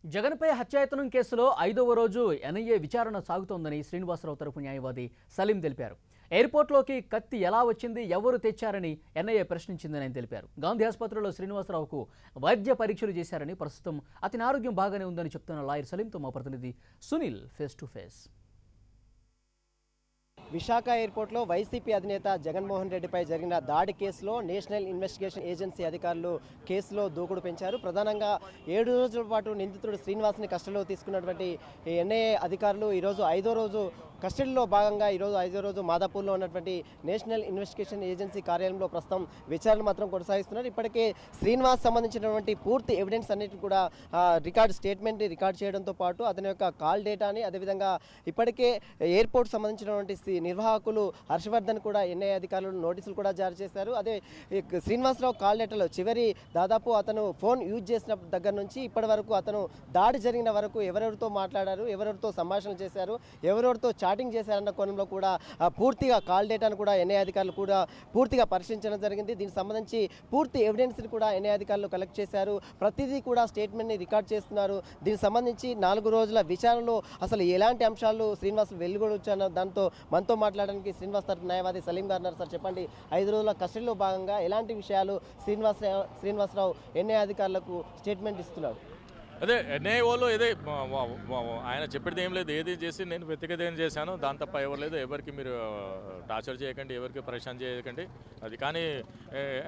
జగన్పై హత్యాయత్నం కేసులో 5వ రోజు ఎన్ఐఏ విచారణ సాగుతోందని శ్రీనివాసరావు తరపు న్యాయవాది సలీం తెలిపారు. ఎయిర్పోర్ట్లోకి కత్తి ఎలా వచ్చింది, ఎవరు తెచ్చారని ఎన్ఐఏ ప్రశ్నించిందని ఆయన తెలిపారు. గాంధీ ఆసుపత్రిలో శ్రీనివాసరావుకు వైద్య పరీక్షలు చేశారని, ప్రస్తుతం అతని ఆరోగ్యం బాగానే ఉందని చెప్తున్న లాయర్ సలీంతో మా ప్రతినిధి Sunil face to face. Visakha ఎయిర్పోర్ట్లో వైసీపీ అధినేత జగన్మోహన్ రెడ్డిపై జరిగిన దాడి కేసులో నేషనల్ ఇన్వెస్టిగేషన్ ఏజెన్సీ అధికారులు కేసులో దూకుడు పెంచారు. ప్రధానంగా 7 రోజుల పాటు నిందితుడు శ్రీనివాస్ని కస్టడీలో తీసుకున్నటువంటి ఎన్ఐఏ అధికారులు ఈరోజు 5వ రోజు కస్టడీలో భాగంగా ఈరోజు 5వ రోజు మాదాపూర్లో ఉన్నటువంటి నేషనల్ ఇన్వెస్టిగేషన్ ఏజెన్సీ కార్యాలయంలో ప్రస్తుతం విచారణ మాత్రం కొనసాగిస్తున్నారు. ఇప్పటికే శ్రీనివాస్ సంబంధించినటువంటి పూర్తి ఎవిడెన్స్ అన్నిటిని కూడా రికార్డ్ స్టేట్మెంట్ని రికార్డ్ చేయడంతో పాటు అతని యొక్క కాల్ డేటాని, అదేవిధంగా ఇప్పటికే ఎయిర్పోర్ట్ సంబంధించినటువంటి నిర్వాహకులు హర్షవర్ధన్ కూడా ఎన్ఐఏ అధికారులు నోటీసులు కూడా జారీ చేశారు. అదే శ్రీనివాసరావు కాల్ డేటాలో చివరి దాదాపు అతను ఫోన్ యూజ్ చేసిన దగ్గర నుంచి ఇప్పటి వరకు అతను దాడి జరిగిన వరకు ఎవరెవరితో మాట్లాడారు, ఎవరెవరితో సంభాషణలు చేశారు, ఎవరెవరితో చాటింగ్ చేశారన్న కోణంలో కూడా పూర్తిగా కాల్ డేటాను కూడా ఎన్ఐఏ అధికారులు కూడా పూర్తిగా పరిశీలించడం జరిగింది. దీనికి సంబంధించి పూర్తి ఎవిడెన్స్ని కూడా ఎన్ఐఏ అధికారులు కలెక్ట్ చేశారు. ప్రతిదీ కూడా స్టేట్మెంట్ని రికార్డ్ చేస్తున్నారు. దీనికి సంబంధించి 4 రోజుల విచారణలో అసలు ఎలాంటి అంశాలు శ్రీనివాస్ వెలుగొడొచ్చారన్న దాంతో మనతో మాట్లాడడానికి శ్రీనివాస్ తరపు న్యాయవాది సలీం గారు ఉన్నారు. సార్ చెప్పండి, 5 రోజుల కస్టడీలో భాగంగా ఎలాంటి విషయాలు శ్రీనివాసరావు ఎన్ఐఏ అధికారులకు స్టేట్మెంట్ ఇస్తున్నారు? అదే ఎన్ఐఏ వాళ్ళు ఆయన చెప్పేది ఏం లేదు, ఏది చేసి నేను వ్యక్తిగత ఏం చేశాను, దాని తప్ప ఎవరు లేదు, ఎవరికి మీరు టార్చర్ చేయకండి, ఎవరికి పరేషాన్ చేయకండి. అది కానీ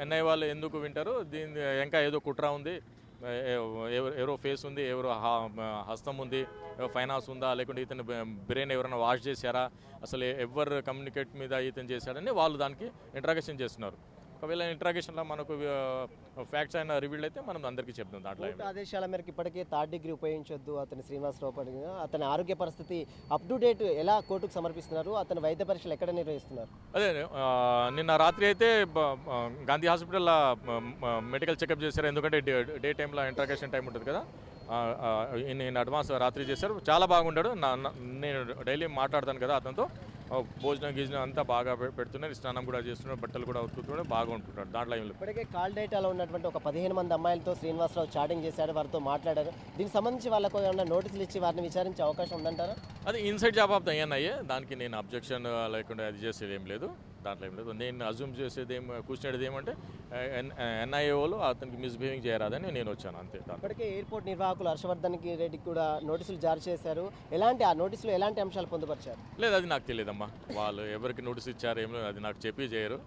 ఎన్ఐఏ వాళ్ళు ఎందుకు వింటారు? దీని ఇంకా ఏదో కుట్ర ఉంది, ఎవరో ఫేస్ ఉంది, ఎవరో హస్తం ఉంది, ఫైనాన్స్ ఉందా, లేకుంటే ఇతను బ్రెయిన్ ఎవరైనా వాష్ చేశారా, అసలు ఎవరు కమ్యూనికేట్ మీద ఇతను చేశాడని వాళ్ళు దానికి ఇంట్రాగేషన్ చేస్తున్నారు. ఒకవేళ ఇంట్రాగేషన్లో మనకు ఫ్యాక్ట్స్ అయినా రివీల్ అయితే మనం అందరికీ చెప్తాం. దాంట్లో ఆదేశాల మేరకు ఇప్పటికే 3rd డిగ్రీ ఉపయోగించొద్దు అతని శ్రీనివాసరావు పడిన అతని ఆరోగ్య పరిస్థితి అప్ టు డేట్ ఎలా కోర్టుకు సమర్పిస్తున్నారు, అతని వైద్య పరీక్షలు ఎక్కడ నిర్వహిస్తున్నారు? అదే నిన్న రాత్రి అయితే గాంధీ హాస్పిటల్లో మెడికల్ చెకప్ చేశారు. ఎందుకంటే డే టైంలో ఇంట్రాగేషన్ టైం ఉంటుంది కదా, ఇన్ అడ్వాన్స్ రాత్రి చేశారు. చాలా బాగుంటాడు. నేను డైలీ మాట్లాడతాను కదా అతనితో, భోజనం గీజనం అంతా బాగా పెడుతున్నారు, స్నానం కూడా చేస్తున్నాడు, బట్టలు కూడా ఉతుకుతున్నాడు, బాగా ఉంటుంటాడు. దాంట్లో ఇప్పటికే కాల్ డేటాలో ఉన్నటువంటి ఒక 15 మంది అమ్మాయిలతో శ్రీనివాసరావు చాటింగ్ చేశాడు, వారితో మాట్లాడారు. దీనికి సంబంధించి వాళ్ళకు ఏమైనా నోటీసులు ఇచ్చి వారిని విచారించే అవకాశం ఉందంటారా? అది inside job of the NIA, దానికి నేను అబ్జెక్షన్ లేకుండా అది చేసేది ఏం లేదు, దాంట్లో ఏం లేదు. నేను అజ్యూమ్ చేసేది కూర్చునేది ఏమంటే ఎన్ఐఏ వాళ్ళు అతనికి మిస్బిహేవింగ్ చేయరాదని నేను వచ్చాను, అంతే. ఇప్పటికే ఎయిర్పోర్ట్ నిర్వాహకులు హర్షవర్ధన్ రెడ్డికి కూడా నోటీసులు జారీ చేశారు. ఆ నోటీసులు ఎలాంటి అంశాలు పొందుపరిచారు? లేదు, అది నాకు తెలియదమ్మా. వాళ్ళు ఎవరికి నోటీస్ ఇచ్చారు ఏం లేదు, అది నాకు చెప్పి చేయరు.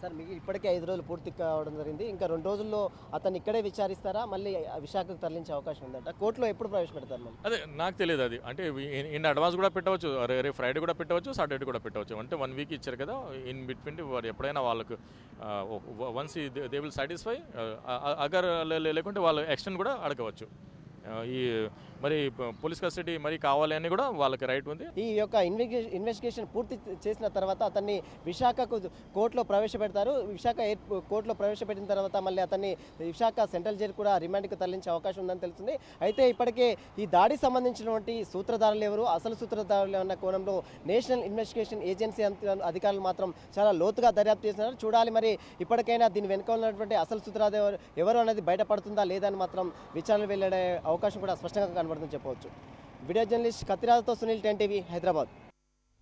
సార్, మీకు ఇప్పటికే 5 రోజులు పూర్తి కావడం జరిగింది. ఇంకా 2 రోజుల్లో అతను ఇక్కడే విచారిస్తారా, మళ్ళీ విశాఖకు తరలించే అవకాశం ఉందంట? కోర్టులో ఎప్పుడు ప్రవేశపెడతారు? అదే నాకు తెలియదు. అది అంటే ఇన్ అడ్వాన్స్ కూడా పెట్టవచ్చు, రేపు ఫ్రైడే కూడా పెట్టవచ్చు, సాటర్డే కూడా పెట్టవచ్చు. అంటే 1 వీక్ ఇచ్చారు కదా, ఇన్ బిట్వీన్ వారు ఎప్పుడైనా వాళ్ళకు once they will satisfy, agar లేకుంటే వాళ్ళు ఎక్స్టెండ్ కూడా అడగవచ్చు. ఈ మరి పోలీస్ కస్టడీ మరి కావాలి అని కూడా వాళ్ళకి రైట్ ఉంది. ఈ యొక్క ఇన్వెస్టిగేషన్ పూర్తి చేసిన తర్వాత అతన్ని విశాఖకు కోర్టులో ప్రవేశపెడతారు. విశాఖ కోర్టులో ప్రవేశపెట్టిన తర్వాత మళ్ళీ అతన్ని విశాఖ సెంట్రల్ జైలు కూడా రిమాండ్కి తరలించే అవకాశం ఉందని తెలుస్తుంది. అయితే ఇప్పటికే ఈ దాడికి సంబంధించినటువంటి సూత్రధారులు ఎవరు, అసలు సూత్రధారులు అన్న కోణంలో నేషనల్ ఇన్వెస్టిగేషన్ ఏజెన్సీ అధికారులు మాత్రం చాలా లోతుగా దర్యాప్తు చేస్తున్నారు. చూడాలి మరి ఇప్పటికైనా దీని వెనుక ఉన్నటువంటి అసలు సూత్రధారులు ఎవరు అనేది బయటపడుతుందా లేదా అని మాత్రం విచారణ వెళ్ళే అవకాశం కూడా స్పష్టంగా కనబడుతుందని చెప్పవచ్చు. వీడియో జర్నలిస్ట్ కత్తిరాజుతో సునీల్, 10 టీవీ, హైదరాబాద్.